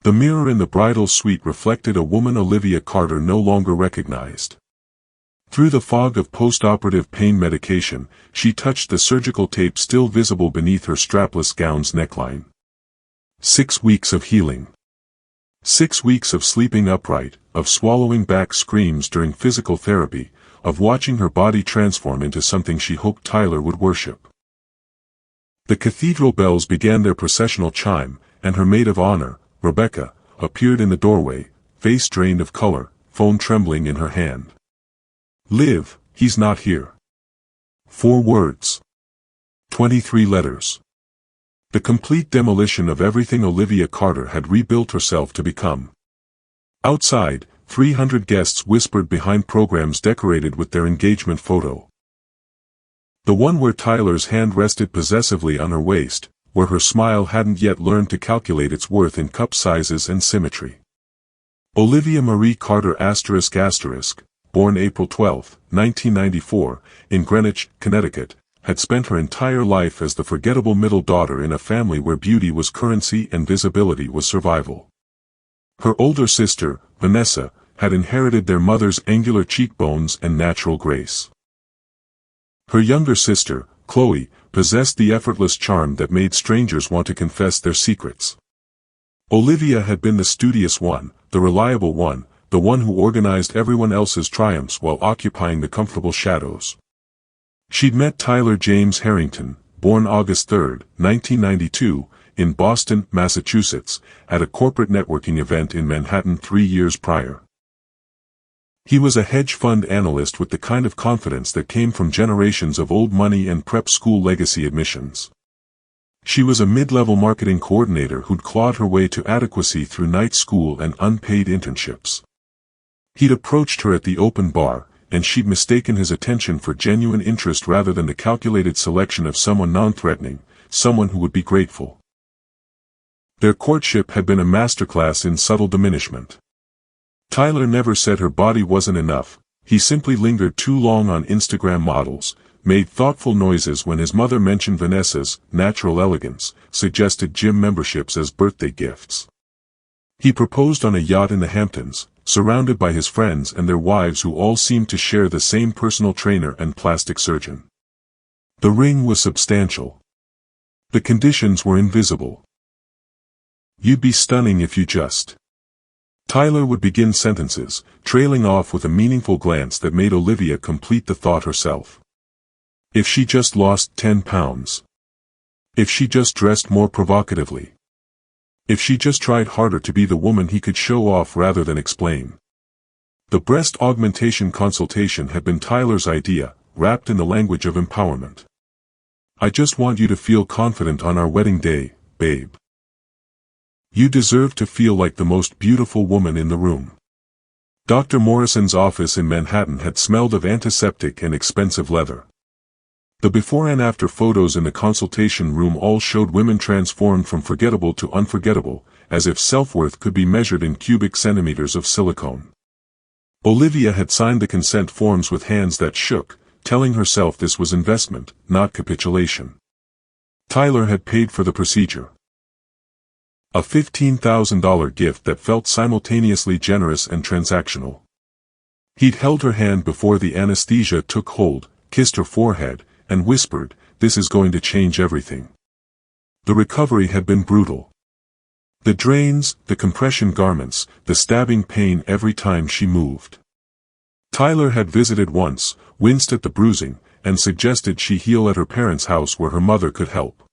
The mirror in the bridal suite reflected a woman Olivia Carter no longer recognized. Through the fog of post-operative pain medication, she touched the surgical tape still visible beneath her strapless gown's neckline. 6 weeks of healing. 6 weeks of sleeping upright, of swallowing back screams during physical therapy, of watching her body transform into something she hoped Tyler would worship. The cathedral bells began their processional chime, and her maid of honor, Rebecca, appeared in the doorway, face drained of color, phone trembling in her hand. "Liv, he's not here." 4 words. 23 letters. The complete demolition of everything Olivia Carter had rebuilt herself to become. Outside, 300 guests whispered behind programs decorated with their engagement photo. The one where Tyler's hand rested possessively on her waist, where her smile hadn't yet learned to calculate its worth in cup sizes and symmetry. Olivia Marie Carter ***, born April 12, 1994, in Greenwich, Connecticut, had spent her entire life as the forgettable middle daughter in a family where beauty was currency and visibility was survival. Her older sister, Vanessa, had inherited their mother's angular cheekbones and natural grace. Her younger sister, Chloe, possessed the effortless charm that made strangers want to confess their secrets. Olivia had been the studious one, the reliable one, the one who organized everyone else's triumphs while occupying the comfortable shadows. She'd met Tyler James Harrington, born August 3, 1992, in Boston, Massachusetts, at a corporate networking event in Manhattan 3 years prior. He was a hedge fund analyst with the kind of confidence that came from generations of old money and prep school legacy admissions. She was a mid-level marketing coordinator who'd clawed her way to adequacy through night school and unpaid internships. He'd approached her at the open bar, and she'd mistaken his attention for genuine interest rather than the calculated selection of someone non-threatening, someone who would be grateful. Their courtship had been a masterclass in subtle diminishment. Tyler never said her body wasn't enough, he simply lingered too long on Instagram models, made thoughtful noises when his mother mentioned Vanessa's natural elegance, suggested gym memberships as birthday gifts. He proposed on a yacht in the Hamptons, surrounded by his friends and their wives who all seemed to share the same personal trainer and plastic surgeon. The ring was substantial. The conditions were invisible. "You'd be stunning if you just..." Tyler would begin sentences, trailing off with a meaningful glance that made Olivia complete the thought herself. If she just lost 10 pounds. If she just dressed more provocatively. If she just tried harder to be the woman he could show off rather than explain. The breast augmentation consultation had been Tyler's idea, wrapped in the language of empowerment. "I just want you to feel confident on our wedding day, babe. You deserve to feel like the most beautiful woman in the room." Dr. Morrison's office in Manhattan had smelled of antiseptic and expensive leather. The before and after photos in the consultation room all showed women transformed from forgettable to unforgettable, as if self-worth could be measured in cubic centimeters of silicone. Olivia had signed the consent forms with hands that shook, telling herself this was investment, not capitulation. Tyler had paid for the procedure. A $15,000 gift that felt simultaneously generous and transactional. He'd held her hand before the anesthesia took hold, kissed her forehead, and whispered, "This is going to change everything." The recovery had been brutal. The drains, the compression garments, the stabbing pain every time she moved. Tyler had visited once, winced at the bruising, and suggested she heal at her parents' house where her mother could help.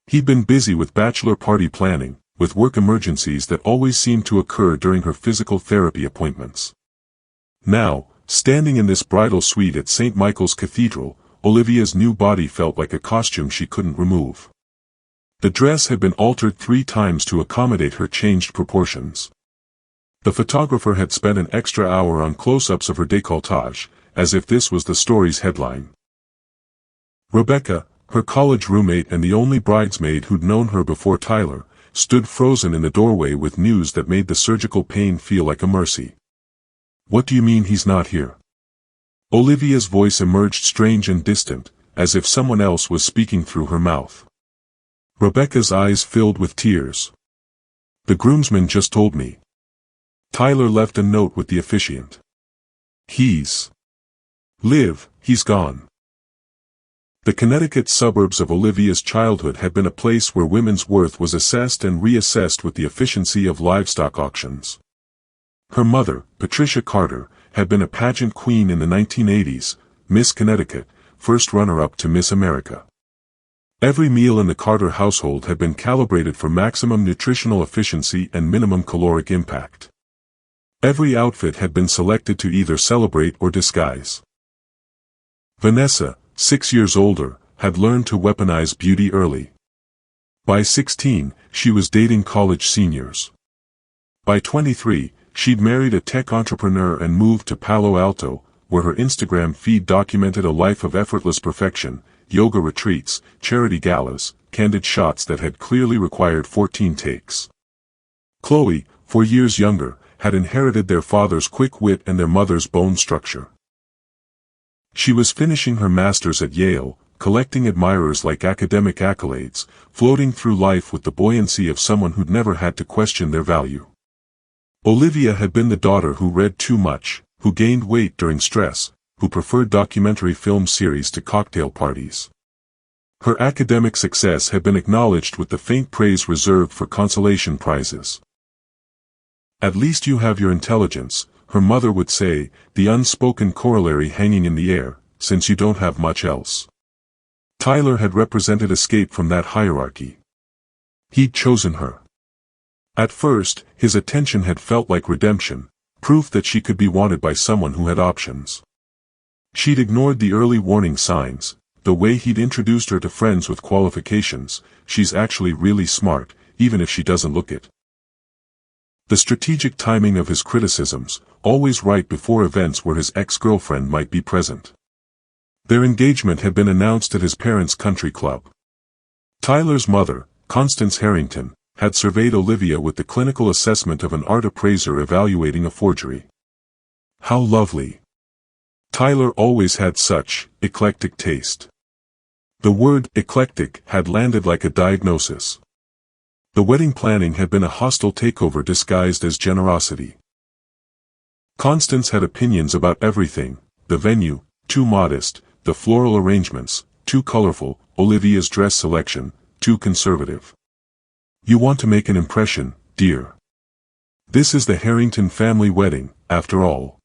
He'd been busy with bachelor party planning, with work emergencies that always seemed to occur during her physical therapy appointments. Now, standing in this bridal suite at St. Michael's Cathedral, Olivia's new body felt like a costume she couldn't remove. The dress had been altered 3 times to accommodate her changed proportions. The photographer had spent an extra hour on close-ups of her décolletage, as if this was the story's headline. Rebecca, her college roommate and the only bridesmaid who'd known her before Tyler, stood frozen in the doorway with news that made the surgical pain feel like a mercy. "What do you mean he's not here?" Olivia's voice emerged strange and distant, as if someone else was speaking through her mouth. Rebecca's eyes filled with tears. The groomsman just told me. Tyler left a note with the officiant. He's gone. The Connecticut suburbs of Olivia's childhood had been a place where women's worth was assessed and reassessed with the efficiency of livestock auctions. Her mother, Patricia Carter, had been a pageant queen in the 1980s, Miss Connecticut, first runner-up to Miss America. Every meal in the Carter household had been calibrated for maximum nutritional efficiency and minimum caloric impact. Every outfit had been selected to either celebrate or disguise. Vanessa, 6 years older, had learned to weaponize beauty early. By 16, she was dating college seniors. By 23, she'd married a tech entrepreneur and moved to Palo Alto, where her Instagram feed documented a life of effortless perfection, yoga retreats, charity galas, candid shots that had clearly required 14 takes. Chloe, 4 years younger, had inherited their father's quick wit and their mother's bone structure. She was finishing her master's at Yale, collecting admirers like academic accolades, floating through life with the buoyancy of someone who'd never had to question their value. Olivia had been the daughter who read too much, who gained weight during stress, who preferred documentary film series to cocktail parties. Her academic success had been acknowledged with the faint praise reserved for consolation prizes. At least you have your intelligence, her mother would say, the unspoken corollary hanging in the air, since you don't have much else. Tyler had represented escape from that hierarchy. He'd chosen her. At first, his attention had felt like redemption, proof that she could be wanted by someone who had options. She'd ignored the early warning signs, the way he'd introduced her to friends with qualifications, she's actually really smart, even if she doesn't look it. The strategic timing of his criticisms, always right before events where his ex-girlfriend might be present. Their engagement had been announced at his parents' country club. Tyler's mother, Constance Harrington, had surveyed Olivia with the clinical assessment of an art appraiser evaluating a forgery. How lovely. Tyler always had such eclectic taste. The word eclectic had landed like a diagnosis. The wedding planning had been a hostile takeover disguised as generosity. Constance had opinions about everything: the venue, too modest; the floral arrangements, too colorful; Olivia's dress selection, too conservative. You want to make an impression, dear. This is the Harrington family wedding, after all.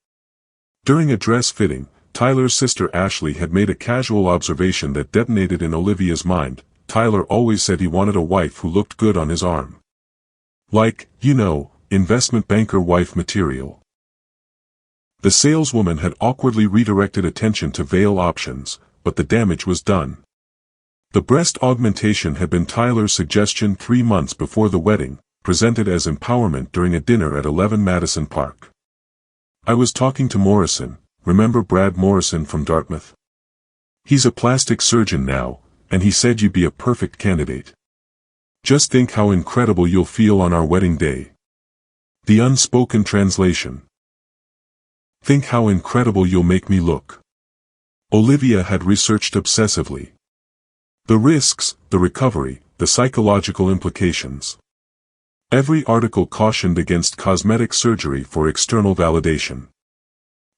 During a dress fitting, Tyler's sister Ashley had made a casual observation that detonated in Olivia's mind. Tyler always said he wanted a wife who looked good on his arm. Like, investment banker wife material. The saleswoman had awkwardly redirected attention to veil options, but the damage was done. The breast augmentation had been Tyler's suggestion 3 months before the wedding, presented as empowerment during a dinner at 11 Madison Park. I was talking to Morrison, remember Brad Morrison from Dartmouth? He's a plastic surgeon now, and he said you'd be a perfect candidate. Just think how incredible you'll feel on our wedding day. The unspoken translation. Think how incredible you'll make me look. Olivia had researched obsessively. The risks, the recovery, the psychological implications. Every article cautioned against cosmetic surgery for external validation.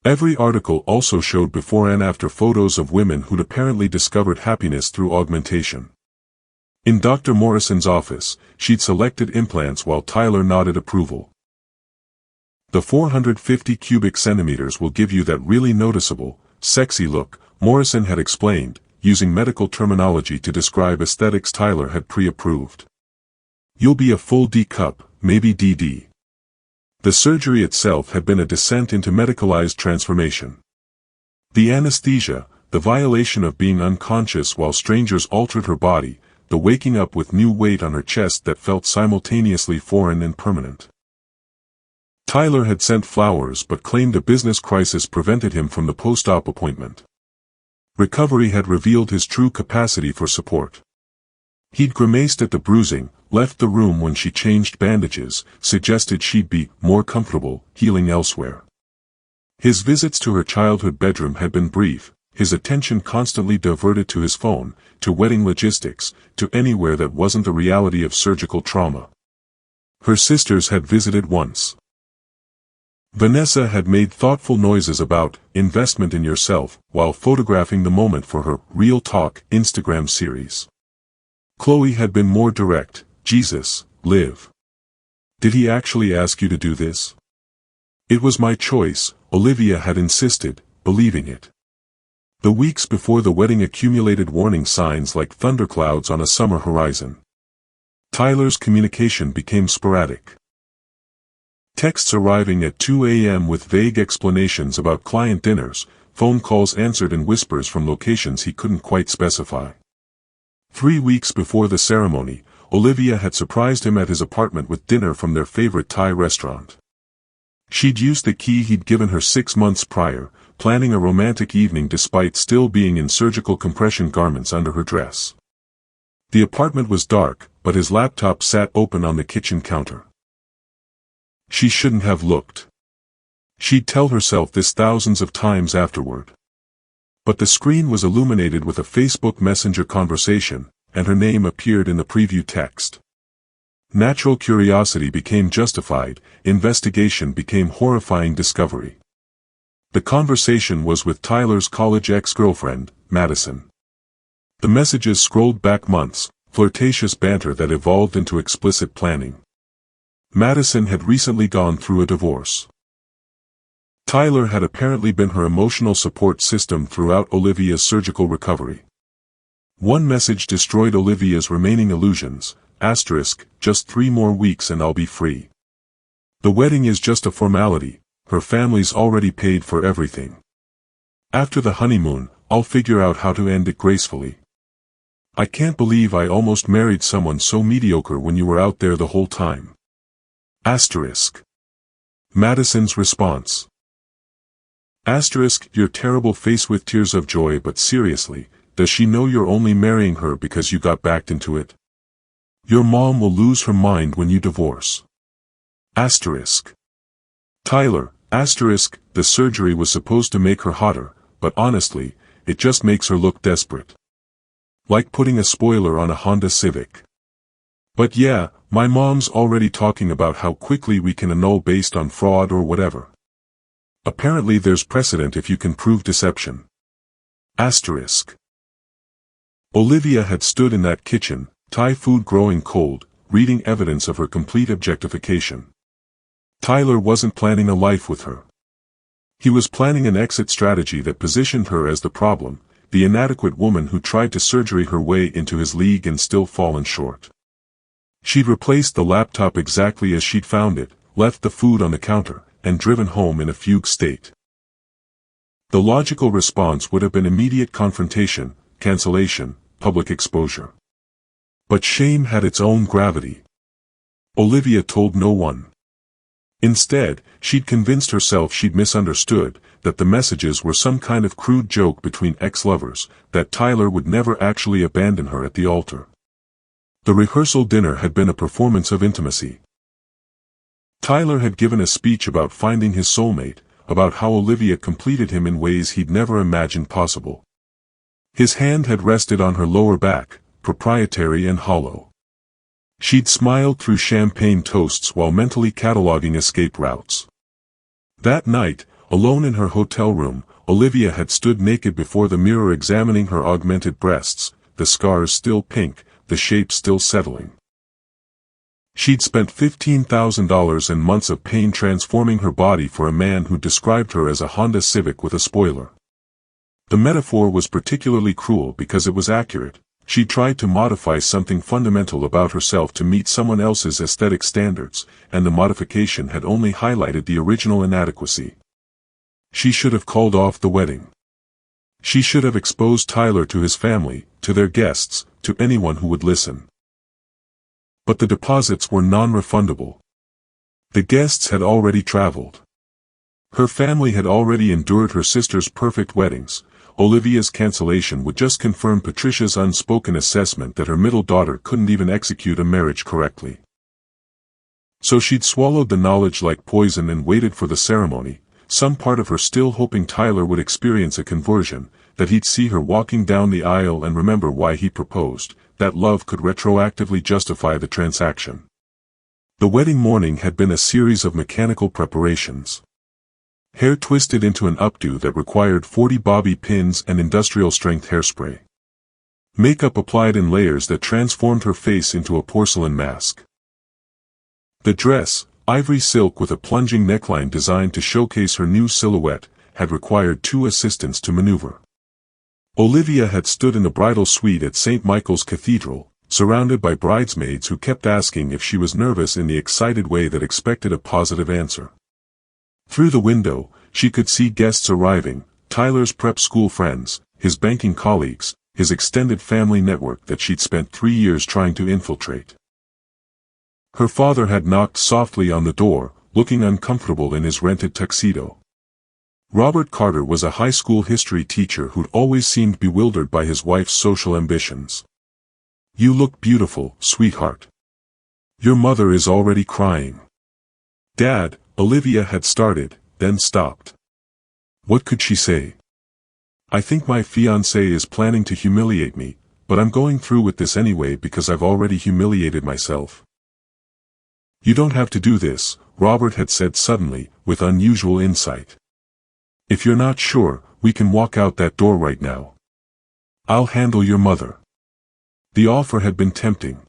Every article also showed before and after photos of women who'd apparently discovered happiness through augmentation. In Dr. Morrison's office, she'd selected implants while Tyler nodded approval. The 450 cubic centimeters will give you that really noticeable, sexy look, Morrison had explained, using medical terminology to describe aesthetics Tyler had pre-approved. You'll be a full D cup, maybe DD. The surgery itself had been a descent into medicalized transformation. The anesthesia, the violation of being unconscious while strangers altered her body, the waking up with new weight on her chest that felt simultaneously foreign and permanent. Tyler had sent flowers but claimed a business crisis prevented him from the post-op appointment. Recovery had revealed his true capacity for support. He'd grimaced at the bruising, left the room when she changed bandages, suggested she'd be more comfortable healing elsewhere. His visits to her childhood bedroom had been brief, his attention constantly diverted to his phone, to wedding logistics, to anywhere that wasn't the reality of surgical trauma. Her sisters had visited once. Vanessa had made thoughtful noises about investment in yourself while photographing the moment for her Real Talk Instagram series. Chloe had been more direct. Jesus, Liv. Did he actually ask you to do this? It was my choice, Olivia had insisted, believing it. The weeks before the wedding accumulated warning signs like thunderclouds on a summer horizon. Tyler's communication became sporadic. Texts arriving at 2 a.m. with vague explanations about client dinners, phone calls answered in whispers from locations he couldn't quite specify. 3 weeks before the ceremony, Olivia had surprised him at his apartment with dinner from their favorite Thai restaurant. She'd used the key he'd given her 6 months prior, planning a romantic evening despite still being in surgical compression garments under her dress. The apartment was dark, but his laptop sat open on the kitchen counter. She shouldn't have looked. She'd tell herself this thousands of times afterward. But the screen was illuminated with a Facebook Messenger conversation, and her name appeared in the preview text. Natural curiosity became justified, investigation became horrifying discovery. The conversation was with Tyler's college ex-girlfriend, Madison. The messages scrolled back months, flirtatious banter that evolved into explicit planning. Madison had recently gone through a divorce. Tyler had apparently been her emotional support system throughout Olivia's surgical recovery. One message destroyed Olivia's remaining illusions, just 3 more weeks and I'll be free. The wedding is just a formality, her family's already paid for everything. After the honeymoon, I'll figure out how to end it gracefully. I can't believe I almost married someone so mediocre when you were out there the whole time. Madison's response. Your terrible face with tears of joy, but seriously, does she know you're only marrying her because you got backed into it? Your mom will lose her mind when you divorce. Tyler, the surgery was supposed to make her hotter, but honestly, it just makes her look desperate. Like putting a spoiler on a Honda Civic. But yeah, my mom's already talking about how quickly we can annul based on fraud or whatever. Apparently there's precedent if you can prove deception. Olivia had stood in that kitchen, Thai food growing cold, reading evidence of her complete objectification. Tyler wasn't planning a life with her. He was planning an exit strategy that positioned her as the problem, the inadequate woman who tried to surgery her way into his league and still fallen short. She'd replaced the laptop exactly as she'd found it, left the food on the counter, and driven home in a fugue state. The logical response would have been immediate confrontation, cancellation, public exposure. But shame had its own gravity. Olivia told no one. Instead, she'd convinced herself she'd misunderstood, that the messages were some kind of crude joke between ex-lovers, that Tyler would never actually abandon her at the altar. The rehearsal dinner had been a performance of intimacy. Tyler had given a speech about finding his soulmate, about how Olivia completed him in ways he'd never imagined possible. His hand had rested on her lower back, proprietary and hollow. She'd smiled through champagne toasts while mentally cataloging escape routes. That night, alone in her hotel room, Olivia had stood naked before the mirror examining her augmented breasts, the scars still pink, the shape still settling. She'd spent $15,000 and months of pain transforming her body for a man who described her as a Honda Civic with a spoiler. The metaphor was particularly cruel because it was accurate. She tried to modify something fundamental about herself to meet someone else's aesthetic standards, and the modification had only highlighted the original inadequacy. She should have called off the wedding. She should have exposed Tyler to his family, to their guests, to anyone who would listen. But the deposits were non-refundable. The guests had already traveled. Her family had already endured her sister's perfect weddings. Olivia's cancellation would just confirm Patricia's unspoken assessment that her middle daughter couldn't even execute a marriage correctly. So she'd swallowed the knowledge like poison and waited for the ceremony, some part of her still hoping Tyler would experience a conversion, that he'd see her walking down the aisle and remember why he proposed, that love could retroactively justify the transaction. The wedding morning had been a series of mechanical preparations. Hair twisted into an updo that required 40 bobby pins and industrial-strength hairspray. Makeup applied in layers that transformed her face into a porcelain mask. The dress, ivory silk with a plunging neckline designed to showcase her new silhouette, had required 2 assistants to maneuver. Olivia had stood in the bridal suite at St. Michael's Cathedral, surrounded by bridesmaids who kept asking if she was nervous in the excited way that expected a positive answer. Through the window, she could see guests arriving, Tyler's prep school friends, his banking colleagues, his extended family network that she'd spent 3 years trying to infiltrate. Her father had knocked softly on the door, looking uncomfortable in his rented tuxedo. Robert Carter was a high school history teacher who'd always seemed bewildered by his wife's social ambitions. "You look beautiful, sweetheart. Your mother is already crying." "Dad," Olivia had started, then stopped. What could she say? "I think my fiancé is planning to humiliate me, but I'm going through with this anyway because I've already humiliated myself." "You don't have to do this," Robert had said suddenly, with unusual insight. "If you're not sure, we can walk out that door right now. I'll handle your mother." The offer had been tempting.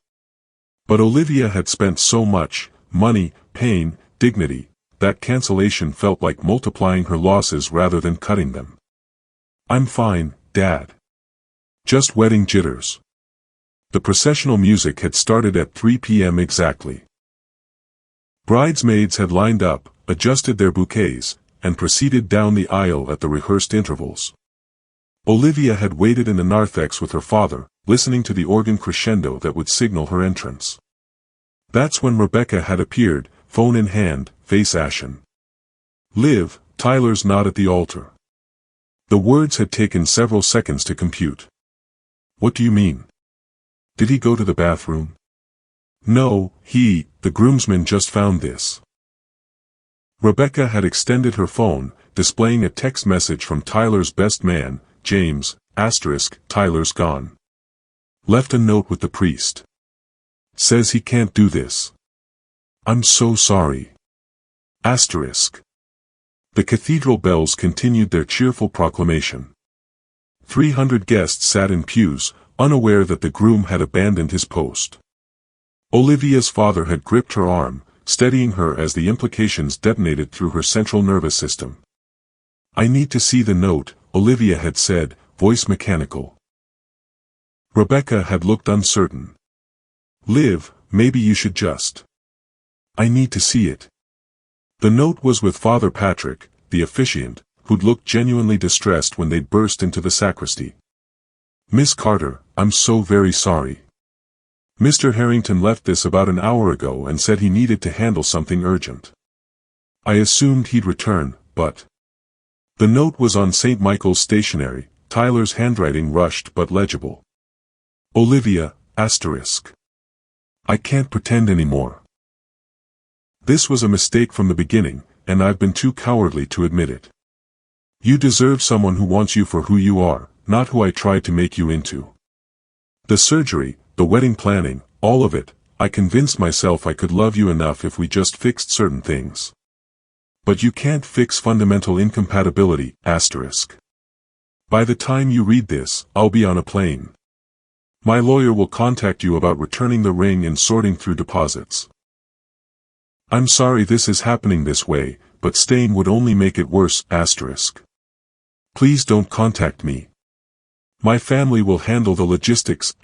But Olivia had spent so much, money, pain, dignity, that cancellation felt like multiplying her losses rather than cutting them. "I'm fine, Dad. Just wedding jitters." The processional music had started at 3 p.m. exactly. Bridesmaids had lined up, adjusted their bouquets, and proceeded down the aisle at the rehearsed intervals. Olivia had waited in the narthex with her father, listening to the organ crescendo that would signal her entrance. That's when Rebecca had appeared, phone in hand, face ashen. "Liv, Tyler's not at the altar." The words had taken several seconds to compute. "What do you mean? Did he go to the bathroom?" "No, the groomsmen just found this." Rebecca had extended her phone, displaying a text message from Tyler's best man, James, Tyler's gone. Left a note with the priest. Says he can't do this. I'm so sorry. The cathedral bells continued their cheerful proclamation. 300 guests sat in pews, unaware that the groom had abandoned his post. Olivia's father had gripped her arm, steadying her as the implications detonated through her central nervous system. "I need to see the note," Olivia had said, voice mechanical. Rebecca had looked uncertain. "Liv, maybe you should just." "I need to see it." The note was with Father Patrick, the officiant, who'd looked genuinely distressed when they'd burst into the sacristy. "Miss Carter, I'm so very sorry. Mr. Harrington left this about an hour ago and said he needed to handle something urgent. I assumed he'd return, but..." The note was on St. Michael's stationery, Tyler's handwriting rushed but legible. "Olivia, I can't pretend anymore. This was a mistake from the beginning, and I've been too cowardly to admit it. You deserve someone who wants you for who you are, not who I tried to make you into. The surgery, the wedding planning, all of it, I convinced myself I could love you enough if we just fixed certain things. But you can't fix fundamental incompatibility, By the time you read this, I'll be on a plane. My lawyer will contact you about returning the ring and sorting through deposits. I'm sorry this is happening this way, but staying would only make it worse, Please don't contact me. My family will handle the logistics,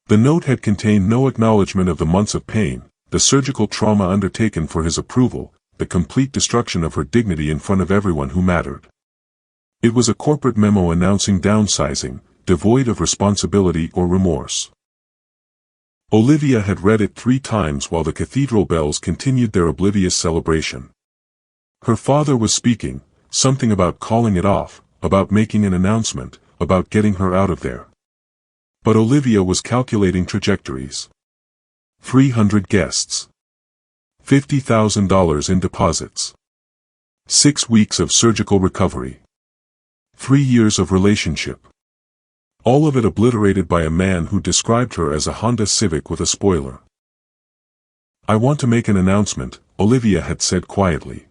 The note had contained no acknowledgement of the months of pain, the surgical trauma undertaken for his approval, the complete destruction of her dignity in front of everyone who mattered. It was a corporate memo announcing downsizing, devoid of responsibility or remorse. Olivia had read it 3 times while the cathedral bells continued their oblivious celebration. Her father was speaking, something about calling it off, about making an announcement, about getting her out of there. But Olivia was calculating trajectories. 300 guests. $50,000 in deposits. 6 weeks of surgical recovery. 3 years of relationship. All of it obliterated by a man who described her as a Honda Civic with a spoiler. "I want to make an announcement," Olivia had said quietly.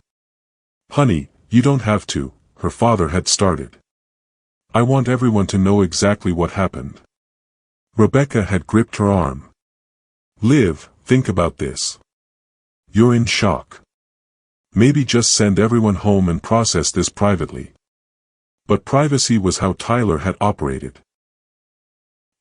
"Honey, you don't have to," her father had started. "I want everyone to know exactly what happened." Rebecca had gripped her arm. "Liv, think about this. You're in shock. Maybe just send everyone home and process this privately." But privacy was how Tyler had operated.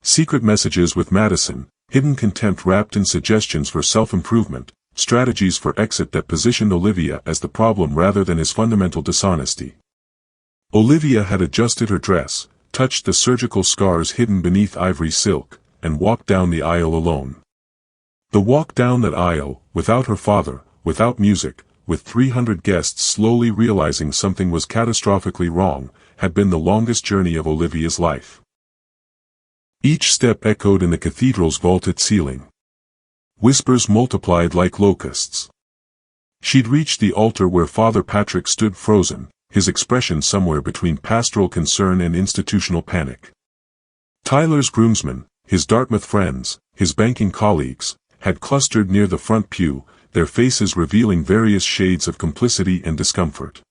Secret messages with Madison, hidden contempt wrapped in suggestions for self-improvement, strategies for exit that positioned Olivia as the problem rather than his fundamental dishonesty. Olivia had adjusted her dress, touched the surgical scars hidden beneath ivory silk, and walked down the aisle alone. The walk down that aisle, without her father, without music, with 300 guests slowly realizing something was catastrophically wrong, had been the longest journey of Olivia's life. Each step echoed in the cathedral's vaulted ceiling. Whispers multiplied like locusts. She'd reached the altar where Father Patrick stood frozen, his expression somewhere between pastoral concern and institutional panic. Tyler's groomsmen, his Dartmouth friends, his banking colleagues, had clustered near the front pew, their faces revealing various shades of complicity and discomfort.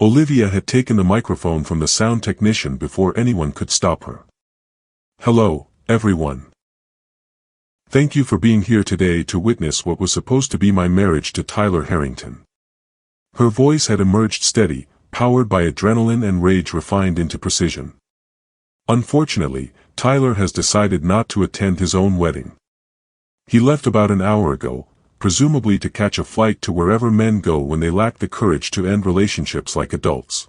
Olivia had taken the microphone from the sound technician before anyone could stop her. "Hello, everyone. Thank you for being here today to witness what was supposed to be my marriage to Tyler Harrington." Her voice had emerged steady, powered by adrenaline and rage refined into precision. "Unfortunately, Tyler has decided not to attend his own wedding. He left about an hour ago, presumably to catch a flight to wherever men go when they lack the courage to end relationships like adults."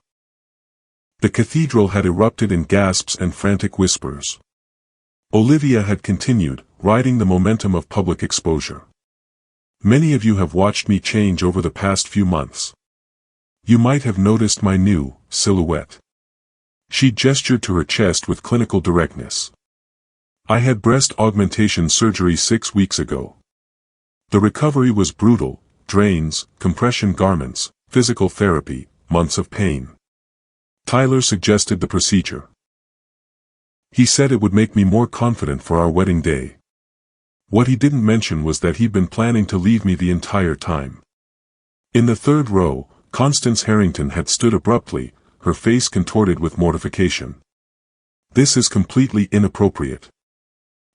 The cathedral had erupted in gasps and frantic whispers. Olivia had continued, riding the momentum of public exposure. "Many of you have watched me change over the past few months. You might have noticed my new silhouette." She gestured to her chest with clinical directness. "I had breast augmentation surgery 6 weeks ago. The recovery was brutal: drains, compression garments, physical therapy, months of pain." Tyler suggested the procedure. "He said it would make me more confident for our wedding day. What he didn't mention was that he'd been planning to leave me the entire time." In the third row, Constance Harrington had stood abruptly, her face contorted with mortification. "This is completely inappropriate.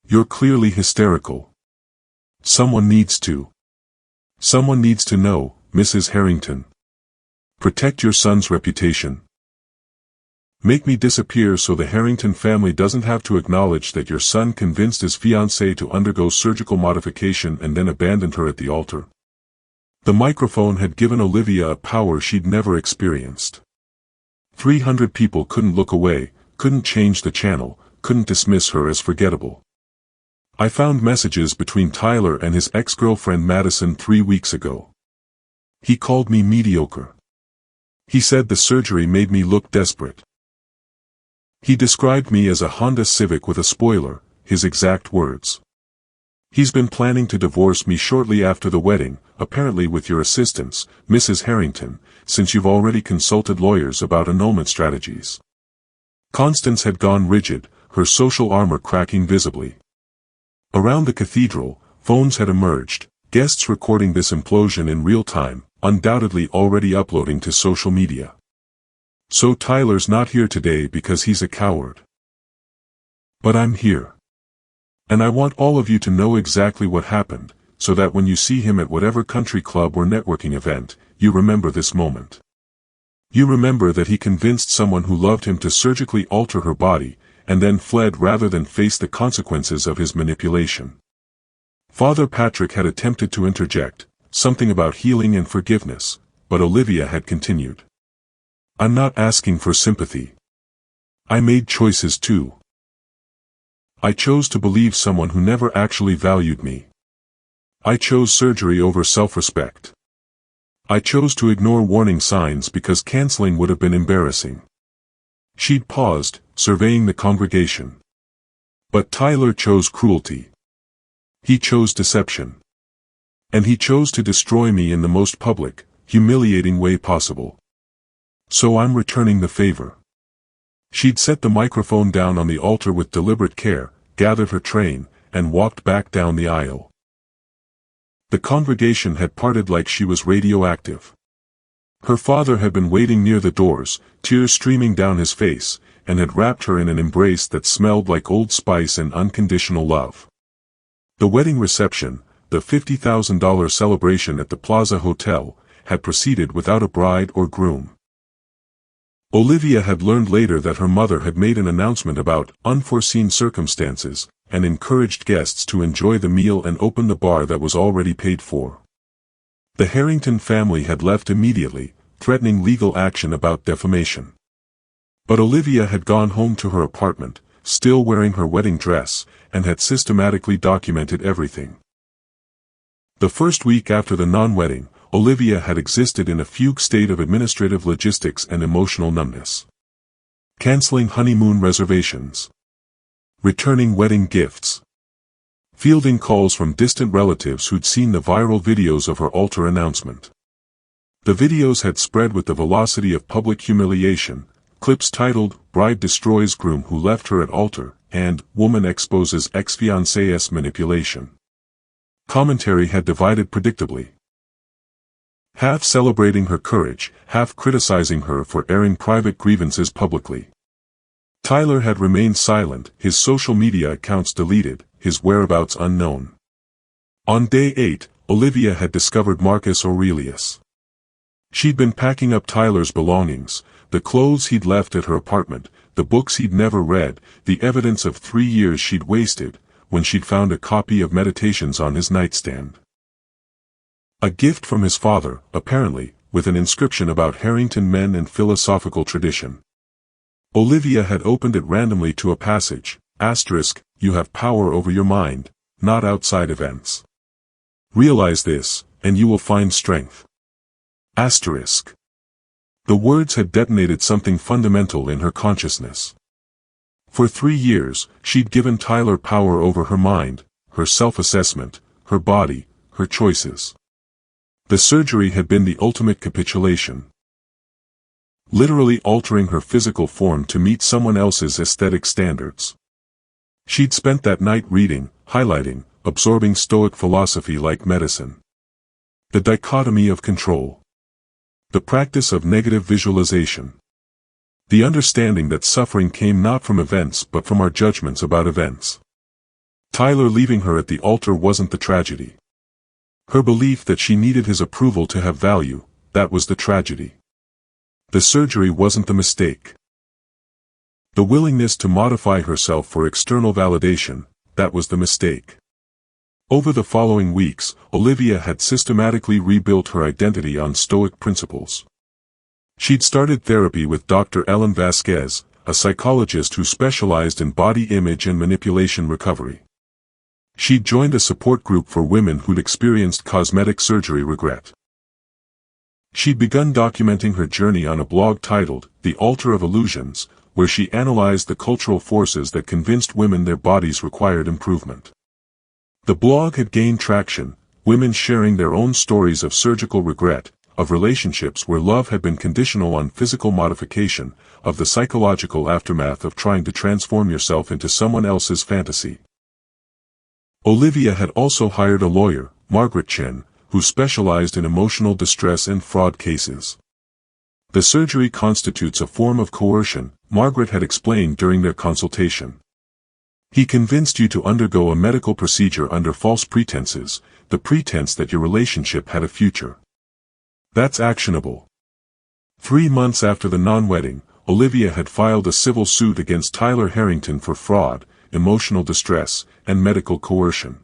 You're clearly hysterical. Someone needs to know, Mrs. Harrington. Protect your son's reputation. Make me disappear so the Harrington family doesn't have to acknowledge that your son convinced his fiancée to undergo surgical modification and then abandoned her at the altar." The microphone had given Olivia a power she'd never experienced. 300 people couldn't look away, couldn't change the channel, couldn't dismiss her as forgettable. "I found messages between Tyler and his ex-girlfriend Madison 3 weeks ago. He called me mediocre. He said the surgery made me look desperate. He described me as a Honda Civic with a spoiler, his exact words. He's been planning to divorce me shortly after the wedding, apparently with your assistance, Mrs. Harrington, since you've already consulted lawyers about annulment strategies." Constance had gone rigid, her social armor cracking visibly. Around the cathedral, phones had emerged, guests recording this implosion in real time, undoubtedly already uploading to social media. "So Tyler's not here today because he's a coward. But I'm here. And I want all of you to know exactly what happened, so that when you see him at whatever country club or networking event, you remember this moment. You remember that he convinced someone who loved him to surgically alter her body, and then fled rather than face the consequences of his manipulation." Father Patrick had attempted to interject, something about healing and forgiveness, but Olivia had continued. "I'm not asking for sympathy. I made choices too. I chose to believe someone who never actually valued me. I chose surgery over self-respect. I chose to ignore warning signs because canceling would have been embarrassing." She'd paused, surveying the congregation. "But Tyler chose cruelty. He chose deception. And he chose to destroy me in the most public, humiliating way possible. So I'm returning the favor. She'd set the microphone down on the altar with deliberate care, gathered her train, and walked back down the aisle. The congregation had parted like she was radioactive. Her father had been waiting near the doors, tears streaming down his face, and had wrapped her in an embrace that smelled like Old Spice and unconditional love. The wedding reception, the $50,000 celebration at the Plaza Hotel, had proceeded without a bride or groom. Olivia had learned later that her mother had made an announcement about unforeseen circumstances, and encouraged guests to enjoy the meal and open the bar that was already paid for. The Harrington family had left immediately, threatening legal action about defamation. But Olivia had gone home to her apartment, still wearing her wedding dress, and had systematically documented everything. The first week after the non-wedding, Olivia had existed in a fugue state of administrative logistics and emotional numbness. Canceling honeymoon reservations. Returning wedding gifts. Fielding calls from distant relatives who'd seen the viral videos of her altar announcement. The videos had spread with the velocity of public humiliation, clips titled, "Bride Destroys Groom Who Left Her at Altar," and "Woman Exposes Ex-Fiancé's Manipulation." Commentary had divided predictably. Half celebrating her courage, half criticizing her for airing private grievances publicly. Tyler had remained silent, his social media accounts deleted, his whereabouts unknown. On day 8, Olivia had discovered Marcus Aurelius. She'd been packing up Tyler's belongings, the clothes he'd left at her apartment, the books he'd never read, the evidence of 3 years she'd wasted, when she'd found a copy of Meditations on his nightstand. A gift from his father, apparently, with an inscription about Harrington men and philosophical tradition. Olivia had opened it randomly to a passage, asterisk, "You have power over your mind, not outside events. Realize this, and you will find strength." Asterisk. The words had detonated something fundamental in her consciousness. For 3 years, she'd given Tyler power over her mind, her self-assessment, her body, her choices. The surgery had been the ultimate capitulation. Literally altering her physical form to meet someone else's aesthetic standards. She'd spent that night reading, highlighting, absorbing Stoic philosophy like medicine. The dichotomy of control. The practice of negative visualization. The understanding that suffering came not from events but from our judgments about events. Tyler leaving her at the altar wasn't the tragedy. Her belief that she needed his approval to have value, that was the tragedy. The surgery wasn't the mistake. The willingness to modify herself for external validation, that was the mistake. Over the following weeks, Olivia had systematically rebuilt her identity on Stoic principles. She'd started therapy with Dr. Ellen Vasquez, a psychologist who specialized in body image and manipulation recovery. She'd joined a support group for women who'd experienced cosmetic surgery regret. She'd begun documenting her journey on a blog titled, "The Altar of Illusions," where she analyzed the cultural forces that convinced women their bodies required improvement. The blog had gained traction, women sharing their own stories of surgical regret, of relationships where love had been conditional on physical modification, of the psychological aftermath of trying to transform yourself into someone else's fantasy. Olivia had also hired a lawyer, Margaret Chen, who specialized in emotional distress and fraud cases. The surgery constitutes a form of coercion, Margaret had explained during their consultation. He convinced you to undergo a medical procedure under false pretenses, the pretense that your relationship had a future. That's actionable. 3 months after the non-wedding, Olivia had filed a civil suit against Tyler Harrington for fraud, emotional distress, and medical coercion.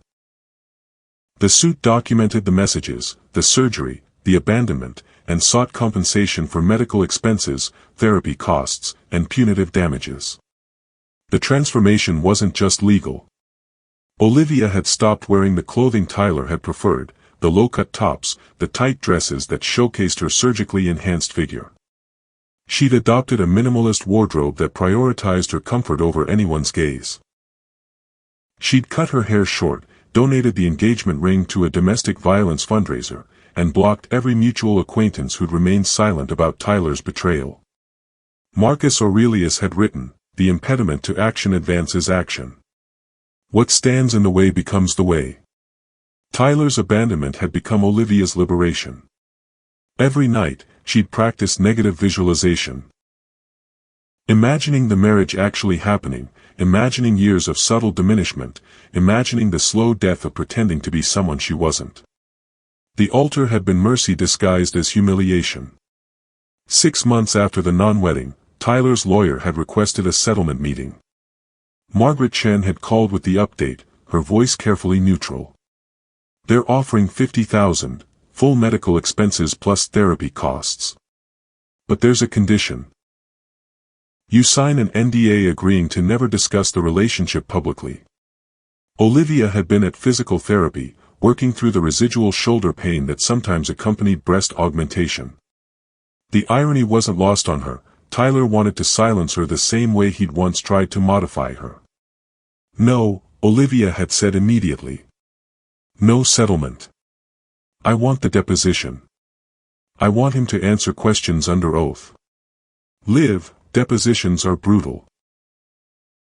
The suit documented the messages, the surgery, the abandonment, and sought compensation for medical expenses, therapy costs, and punitive damages. The transformation wasn't just legal. Olivia had stopped wearing the clothing Tyler had preferred, the low-cut tops, the tight dresses that showcased her surgically enhanced figure. She'd adopted a minimalist wardrobe that prioritized her comfort over anyone's gaze. She'd cut her hair short, donated the engagement ring to a domestic violence fundraiser, and blocked every mutual acquaintance who'd remained silent about Tyler's betrayal. Marcus Aurelius had written, "The impediment to action advances action. What stands in the way becomes the way." Tyler's abandonment had become Olivia's liberation. Every night, she'd practice negative visualization. Imagining the marriage actually happening, imagining years of subtle diminishment, imagining the slow death of pretending to be someone she wasn't. The altar had been mercy disguised as humiliation. 6 months after the non-wedding, Tyler's lawyer had requested a settlement meeting. Margaret Chen had called with the update, her voice carefully neutral. "They're offering $50,000, full medical expenses plus therapy costs. But there's a condition. You sign an NDA agreeing to never discuss the relationship publicly." Olivia had been at physical therapy, working through the residual shoulder pain that sometimes accompanied breast augmentation. The irony wasn't lost on her. Tyler wanted to silence her the same way he'd once tried to modify her. "No," Olivia had said immediately. "No settlement. I want the deposition. I want him to answer questions under oath. Liv, depositions are brutal.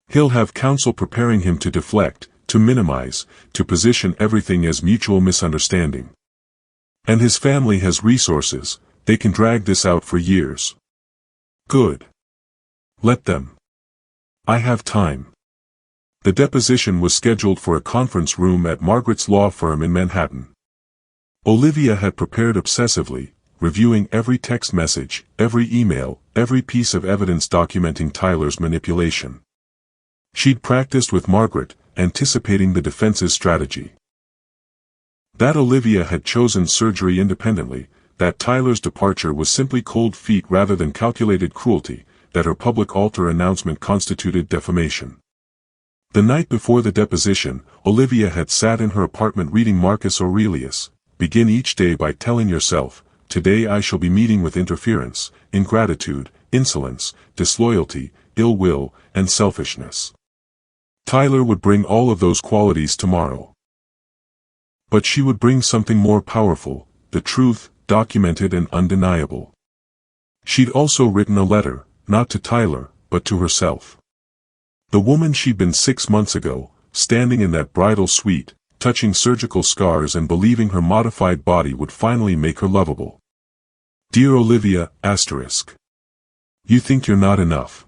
He'll have counsel preparing him to deflect, to minimize, to position everything as mutual misunderstanding. And his family has resources, they can drag this out for years." "Good. Let them. I have time." The deposition was scheduled for a conference room at Margaret's law firm in Manhattan. Olivia had prepared obsessively, reviewing every text message, every email, every piece of evidence documenting Tyler's manipulation. She'd practiced with Margaret, anticipating the defense's strategy. That Olivia had chosen surgery independently, that Tyler's departure was simply cold feet rather than calculated cruelty, that her public altar announcement constituted defamation. The night before the deposition, Olivia had sat in her apartment reading Marcus Aurelius. "Begin each day by telling yourself, today I shall be meeting with interference, ingratitude, insolence, disloyalty, ill will, and selfishness. Tyler would bring all of those qualities tomorrow. But she would bring something more powerful, the truth, documented and undeniable." She'd also written a letter, not to Tyler, but to herself. The woman she'd been 6 months ago, standing in that bridal suite, touching surgical scars and believing her modified body would finally make her lovable. "Dear Olivia, *. You think you're not enough.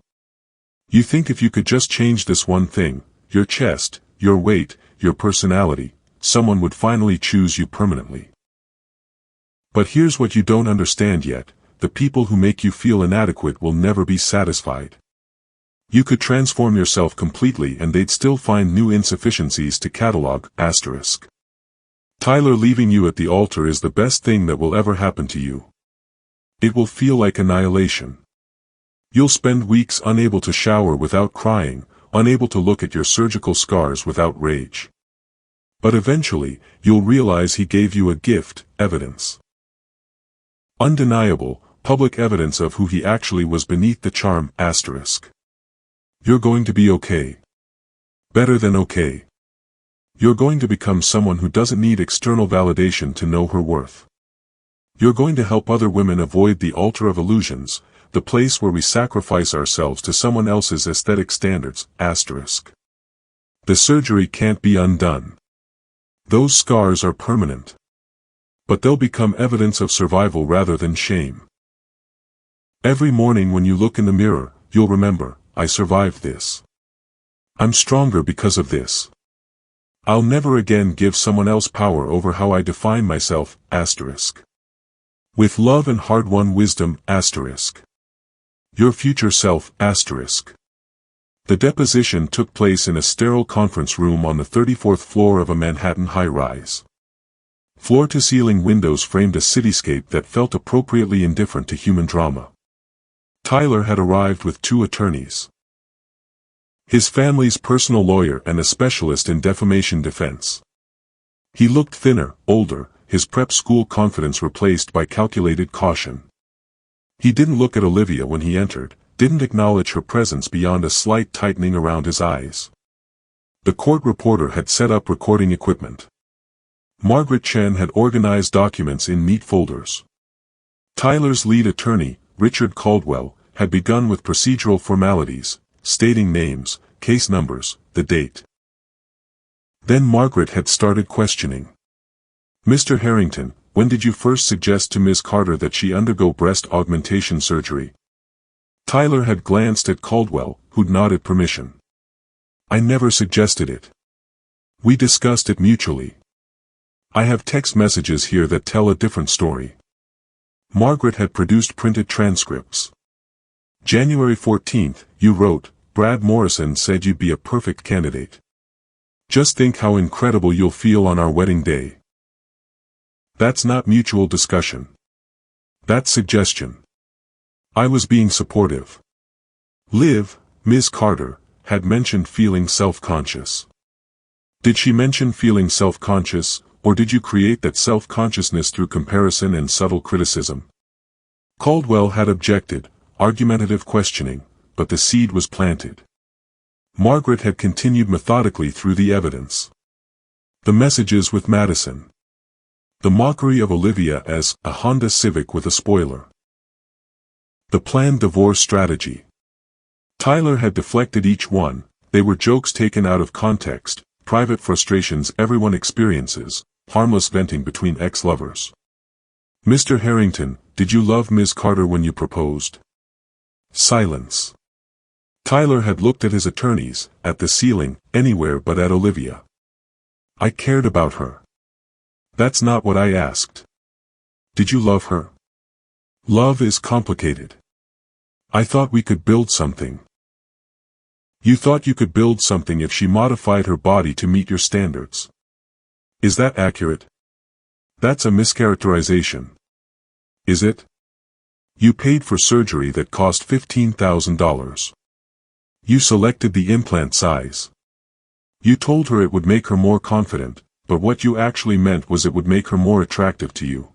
You think if you could just change this one thing, your chest, your weight, your personality, someone would finally choose you permanently. But here's what you don't understand yet, the people who make you feel inadequate will never be satisfied. You could transform yourself completely and they'd still find new insufficiencies to catalog, *. Tyler leaving you at the altar is the best thing that will ever happen to you. It will feel like annihilation. You'll spend weeks unable to shower without crying, unable to look at your surgical scars without rage. But eventually, you'll realize he gave you a gift, evidence. Undeniable, public evidence of who he actually was beneath the charm, *. You're going to be okay. Better than okay. You're going to become someone who doesn't need external validation to know her worth. You're going to help other women avoid the altar of illusions, the place where we sacrifice ourselves to someone else's aesthetic standards, *. The surgery can't be undone. Those scars are permanent. But they'll become evidence of survival rather than shame. Every morning when you look in the mirror, you'll remember, I survived this. I'm stronger because of this. I'll never again give someone else power over how I define myself, *. With love and hard-won wisdom, *. Your future self, *. The deposition took place in a sterile conference room on the 34th floor of a Manhattan high-rise. Floor-to-ceiling windows framed a cityscape that felt appropriately indifferent to human drama. Tyler had arrived with 2 attorneys. His family's personal lawyer and a specialist in defamation defense. He looked thinner, older, his prep school confidence replaced by calculated caution. He didn't look at Olivia when he entered, didn't acknowledge her presence beyond a slight tightening around his eyes. The court reporter had set up recording equipment. Margaret Chen had organized documents in neat folders. Tyler's lead attorney, Richard Caldwell, had begun with procedural formalities, stating names, case numbers, the date. Then Margaret had started questioning. "Mr. Harrington, when did you first suggest to Ms. Carter that she undergo breast augmentation surgery?" Tyler had glanced at Caldwell, who'd nodded permission. "I never suggested it. We discussed it mutually. I have text messages here that tell a different story." Margaret had produced printed transcripts. "January 14th, you wrote, 'Brad Morrison said you'd be a perfect candidate. Just think how incredible you'll feel on our wedding day.' That's not mutual discussion. That's suggestion. I was being supportive. Liv, Ms. Carter, had mentioned feeling self-conscious. Did she mention feeling self-conscious, or did you create that self-consciousness through comparison and subtle criticism?" Caldwell had objected, argumentative questioning, but the seed was planted. Margaret had continued methodically through the evidence. The messages with Madison. The mockery of Olivia as a Honda Civic with a spoiler. The planned divorce strategy. Tyler had deflected each one. They were jokes taken out of context, private frustrations everyone experiences, harmless venting between ex-lovers. "Mr. Harrington, did you love Ms. Carter when you proposed?" Silence. Tyler had looked at his attorneys, at the ceiling, anywhere but at Olivia. "I cared about her. That's not what I asked. Did you love her?" "Love is complicated. I thought we could build something." "You thought you could build something if she modified her body to meet your standards. Is that accurate?" "That's a mischaracterization." "Is it?" "You paid for surgery that cost $15,000. You selected the implant size. You told her it would make her more confident, but what you actually meant was it would make her more attractive to you.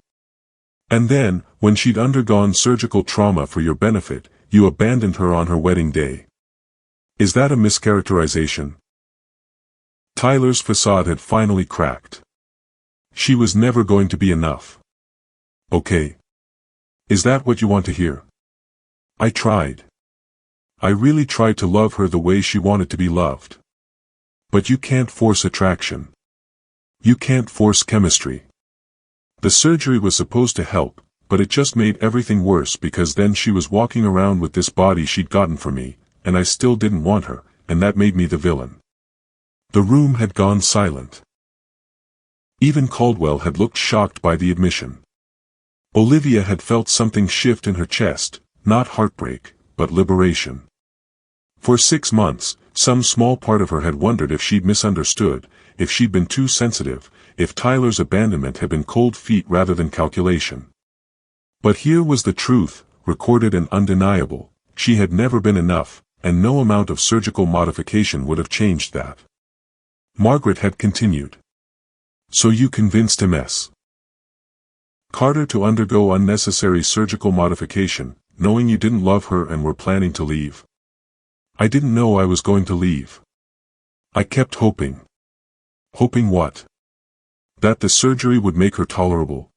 And then, when she'd undergone surgical trauma for your benefit, you abandoned her on her wedding day. Is that a mischaracterization?" Tyler's facade had finally cracked. She was never going to be enough. "Okay. Is that what you want to hear?" "I tried. I really tried to love her the way she wanted to be loved. But you can't force attraction. You can't force chemistry. The surgery was supposed to help, but it just made everything worse because then she was walking around with this body she'd gotten from me, and I still didn't want her, and that made me the villain." The room had gone silent. Even Caldwell had looked shocked by the admission. Olivia had felt something shift in her chest, not heartbreak, but liberation. For 6 months, some small part of her had wondered if she'd misunderstood, if she'd been too sensitive, if Tyler's abandonment had been cold feet rather than calculation. But here was the truth, recorded and undeniable: she had never been enough, and no amount of surgical modification would have changed that. Margaret had continued. "So you convinced Ms. Carter to undergo unnecessary surgical modification, knowing you didn't love her and were planning to leave?" "I didn't know I was going to leave. I kept hoping." "Hoping what?" "That the surgery would make her tolerable."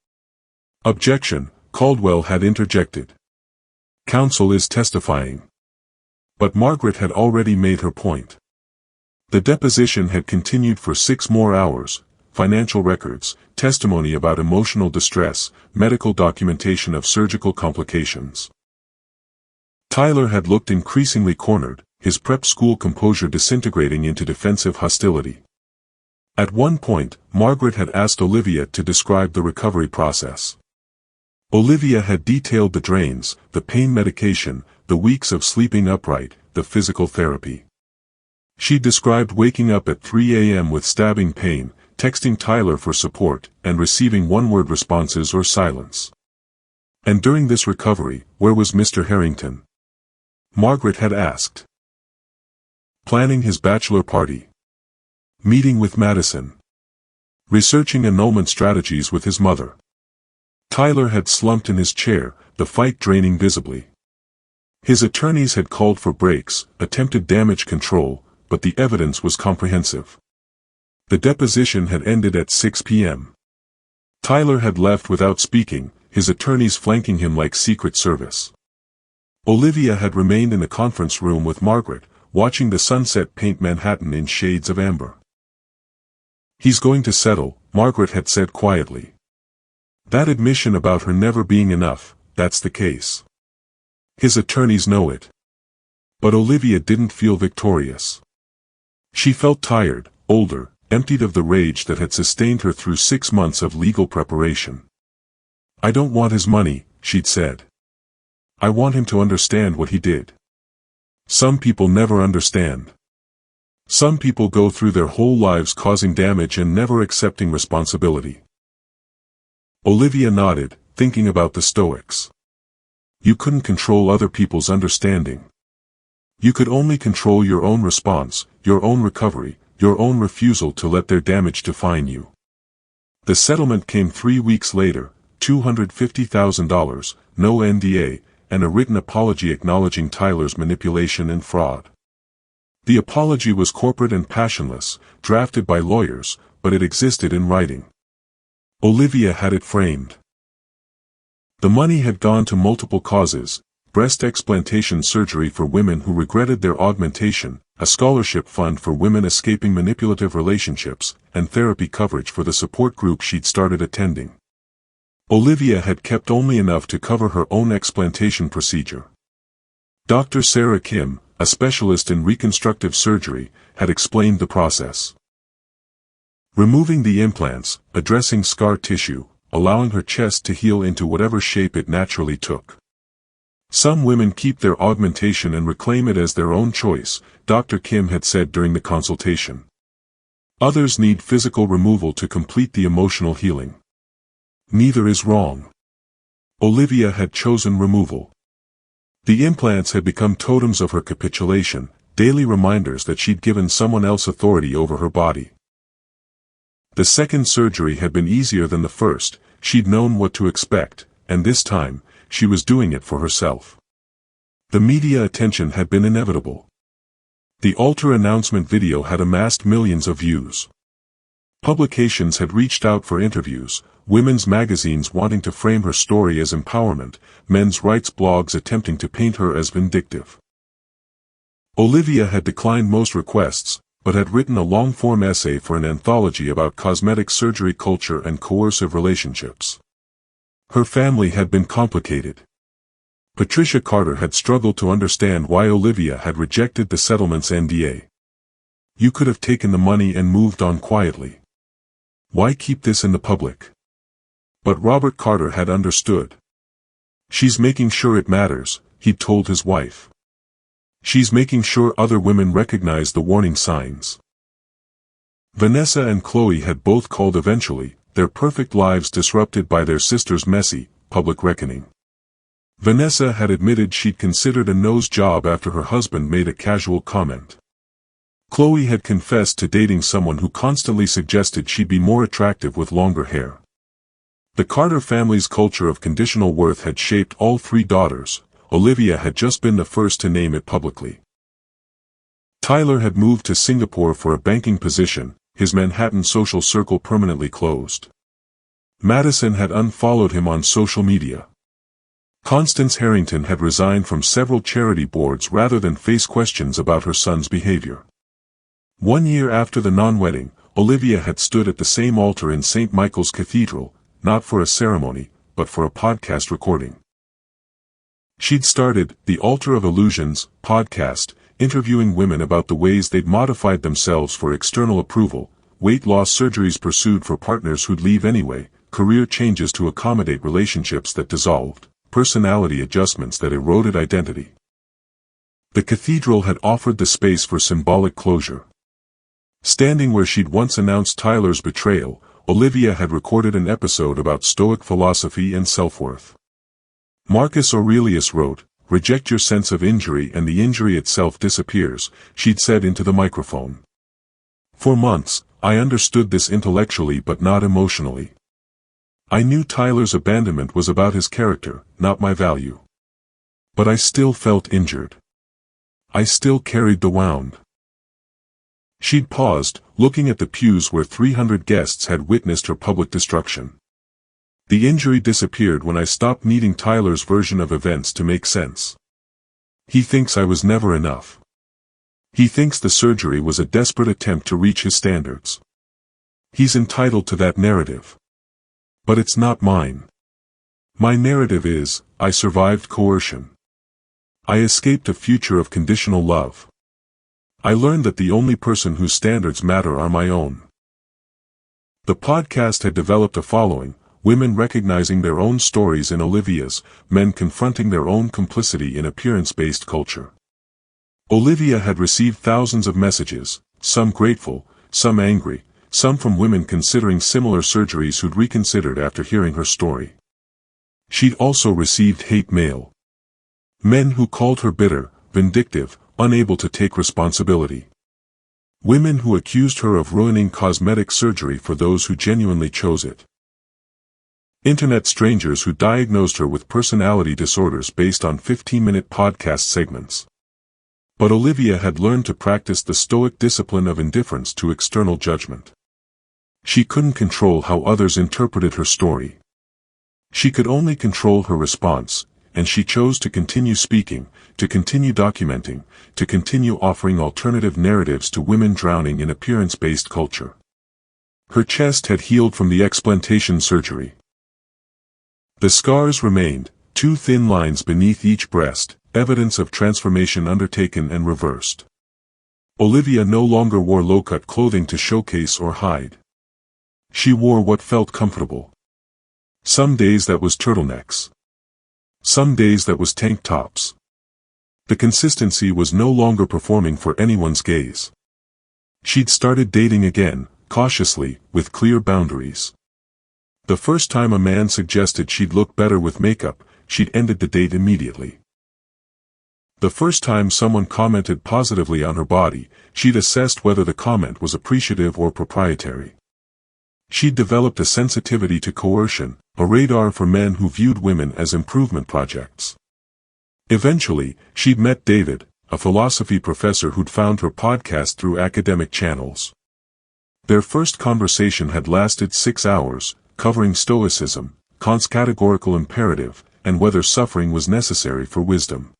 "Objection," Caldwell had interjected. "Counsel is testifying." But Margaret had already made her point. The deposition had continued for 6 more hours. Financial records, testimony about emotional distress, medical documentation of surgical complications. Tyler had looked increasingly cornered, his prep school composure disintegrating into defensive hostility. At one point, Margaret had asked Olivia to describe the recovery process. Olivia had detailed the drains, the pain medication, the weeks of sleeping upright, the physical therapy. She described waking up at 3 a.m. with stabbing pain, texting Tyler for support, and receiving one-word responses or silence. And during this recovery, where was Mr. Harrington? Margaret had asked. Planning his bachelor party. Meeting with Madison. Researching annulment strategies with his mother. Tyler had slumped in his chair, the fight draining visibly. His attorneys had called for breaks, attempted damage control, but the evidence was comprehensive. The deposition had ended at 6 p.m. Tyler had left without speaking, his attorneys flanking him like Secret Service. Olivia had remained in the conference room with Margaret, watching the sunset paint Manhattan in shades of amber. "He's going to settle," Margaret had said quietly. "That admission about her never being enough, that's the case. His attorneys know it." But Olivia didn't feel victorious. She felt tired, older, emptied of the rage that had sustained her through 6 months of legal preparation. "I don't want his money," she'd said. "I want him to understand what he did. Some people never understand. Some people go through their whole lives causing damage and never accepting responsibility." Olivia nodded, thinking about the Stoics. You couldn't control other people's understanding. You could only control your own response, your own recovery, your own refusal to let their damage define you. The settlement came 3 weeks later, $250,000, no NDA, and a written apology acknowledging Tyler's manipulation and fraud. The apology was corporate and passionless, drafted by lawyers, but it existed in writing. Olivia had it framed. The money had gone to multiple causes: breast explantation surgery for women who regretted their augmentation, a scholarship fund for women escaping manipulative relationships, and therapy coverage for the support group she'd started attending. Olivia had kept only enough to cover her own explantation procedure. Dr. Sarah Kim, a specialist in reconstructive surgery, had explained the process. Removing the implants, addressing scar tissue, allowing her chest to heal into whatever shape it naturally took. Some women keep their augmentation and reclaim it as their own choice, Dr. Kim had said during the consultation. Others need physical removal to complete the emotional healing. Neither is wrong. Olivia had chosen removal. The implants had become totems of her capitulation, daily reminders that she'd given someone else authority over her body. The second surgery had been easier than the first, she'd known what to expect, and this time, she was doing it for herself. The media attention had been inevitable. The altar announcement video had amassed millions of views. Publications had reached out for interviews, women's magazines wanting to frame her story as empowerment, men's rights blogs attempting to paint her as vindictive. Olivia had declined most requests, but had written a long-form essay for an anthology about cosmetic surgery culture and coercive relationships. Her family had been complicated. Patricia Carter had struggled to understand why Olivia had rejected the settlement's NDA. You could have taken the money and moved on quietly. Why keep this in the public? But Robert Carter had understood. She's making sure it matters, he'd told his wife. She's making sure other women recognize the warning signs. Vanessa and Chloe had both called eventually, their perfect lives disrupted by their sister's messy, public reckoning. Vanessa had admitted she'd considered a nose job after her husband made a casual comment. Chloe had confessed to dating someone who constantly suggested she'd be more attractive with longer hair. The Carter family's culture of conditional worth had shaped all 3 daughters. Olivia had just been the first to name it publicly. Tyler had moved to Singapore for a banking position, his Manhattan social circle permanently closed. Madison had unfollowed him on social media. Constance Harrington had resigned from several charity boards rather than face questions about her son's behavior. 1 year after the non-wedding, Olivia had stood at the same altar in St. Michael's Cathedral, not for a ceremony, but for a podcast recording. She'd started the Altar of Illusions podcast, interviewing women about the ways they'd modified themselves for external approval, weight loss surgeries pursued for partners who'd leave anyway, career changes to accommodate relationships that dissolved, personality adjustments that eroded identity. The cathedral had offered the space for symbolic closure. Standing where she'd once announced Tyler's betrayal, Olivia had recorded an episode about Stoic philosophy and self-worth. Marcus Aurelius wrote, "Reject your sense of injury and the injury itself disappears," she'd said into the microphone. For months, I understood this intellectually but not emotionally. I knew Tyler's abandonment was about his character, not my value. But I still felt injured. I still carried the wound. She'd paused, looking at the pews where 300 guests had witnessed her public destruction. The injury disappeared when I stopped needing Tyler's version of events to make sense. He thinks I was never enough. He thinks the surgery was a desperate attempt to reach his standards. He's entitled to that narrative. But it's not mine. My narrative is, I survived coercion. I escaped a future of conditional love. I learned that the only person whose standards matter are my own. The podcast had developed a following, women recognizing their own stories in Olivia's, men confronting their own complicity in appearance-based culture. Olivia had received thousands of messages, some grateful, some angry, some from women considering similar surgeries who'd reconsidered after hearing her story. She'd also received hate mail. Men who called her bitter, vindictive, unable to take responsibility. Women who accused her of ruining cosmetic surgery for those who genuinely chose it. Internet strangers who diagnosed her with personality disorders based on 15-minute podcast segments. But Olivia had learned to practice the stoic discipline of indifference to external judgment. She couldn't control how others interpreted her story. She could only control her response, and she chose to continue speaking, to continue documenting, to continue offering alternative narratives to women drowning in appearance-based culture. Her chest had healed from the explantation surgery. The scars remained, 2 thin lines beneath each breast, evidence of transformation undertaken and reversed. Olivia no longer wore low-cut clothing to showcase or hide. She wore what felt comfortable. Some days that was turtlenecks. Some days that was tank tops. The consistency was no longer performing for anyone's gaze. She'd started dating again, cautiously, with clear boundaries. The first time a man suggested she'd look better with makeup, she'd ended the date immediately. The first time someone commented positively on her body, she'd assessed whether the comment was appreciative or proprietary. She'd developed a sensitivity to coercion, a radar for men who viewed women as improvement projects. Eventually, she'd met David, a philosophy professor who'd found her podcast through academic channels. Their first conversation had lasted 6 hours, covering stoicism, Kant's categorical imperative, and whether suffering was necessary for wisdom.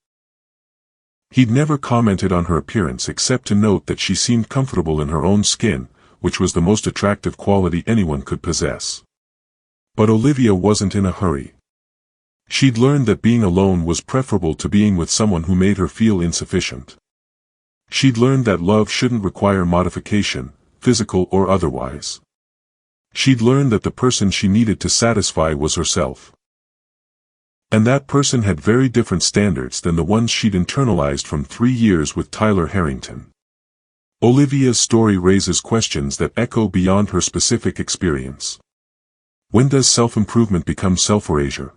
He'd never commented on her appearance except to note that she seemed comfortable in her own skin, which was the most attractive quality anyone could possess. But Olivia wasn't in a hurry. She'd learned that being alone was preferable to being with someone who made her feel insufficient. She'd learned that love shouldn't require modification, physical or otherwise. She'd learned that the person she needed to satisfy was herself. And that person had very different standards than the ones she'd internalized from 3 years with Tyler Harrington. Olivia's story raises questions that echo beyond her specific experience. When does self-improvement become self-erasure?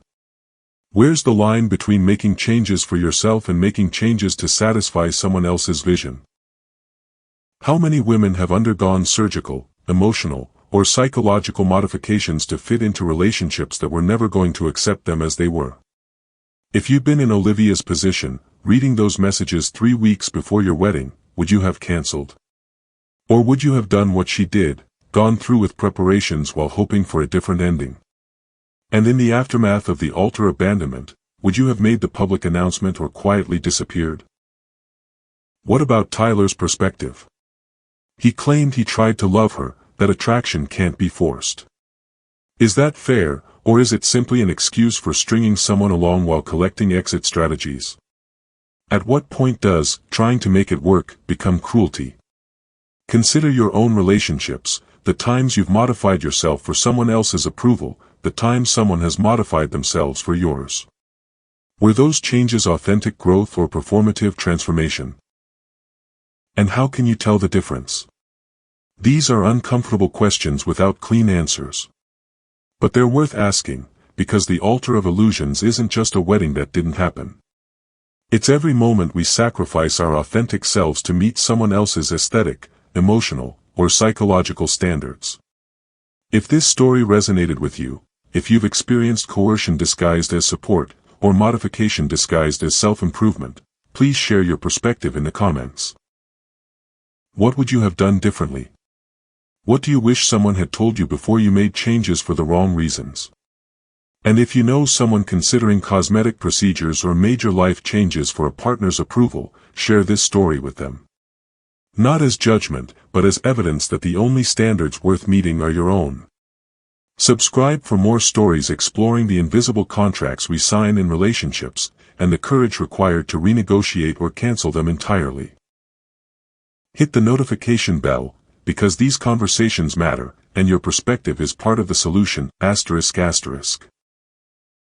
Where's the line between making changes for yourself and making changes to satisfy someone else's vision? How many women have undergone surgical, emotional, or psychological modifications to fit into relationships that were never going to accept them as they were? If you'd been in Olivia's position, reading those messages 3 weeks before your wedding, would you have cancelled? Or would you have done what she did, gone through with preparations while hoping for a different ending? And in the aftermath of the altar abandonment, would you have made the public announcement or quietly disappeared? What about Tyler's perspective? He claimed he tried to love her, that attraction can't be forced. Is that fair, or is it simply an excuse for stringing someone along while collecting exit strategies? At what point does trying to make it work become cruelty? Consider your own relationships, the times you've modified yourself for someone else's approval, the times someone has modified themselves for yours. Were those changes authentic growth or performative transformation? And how can you tell the difference? These are uncomfortable questions without clean answers. But they're worth asking, because the altar of illusions isn't just a wedding that didn't happen. It's every moment we sacrifice our authentic selves to meet someone else's aesthetic, emotional, or psychological standards. If this story resonated with you, if you've experienced coercion disguised as support, or modification disguised as self-improvement, please share your perspective in the comments. What would you have done differently? What do you wish someone had told you before you made changes for the wrong reasons? And if you know someone considering cosmetic procedures or major life changes for a partner's approval, share this story with them. Not as judgment, but as evidence that the only standards worth meeting are your own. Subscribe for more stories exploring the invisible contracts we sign in relationships, and the courage required to renegotiate or cancel them entirely. Hit the notification bell, because these conversations matter, and your perspective is part of the solution. ****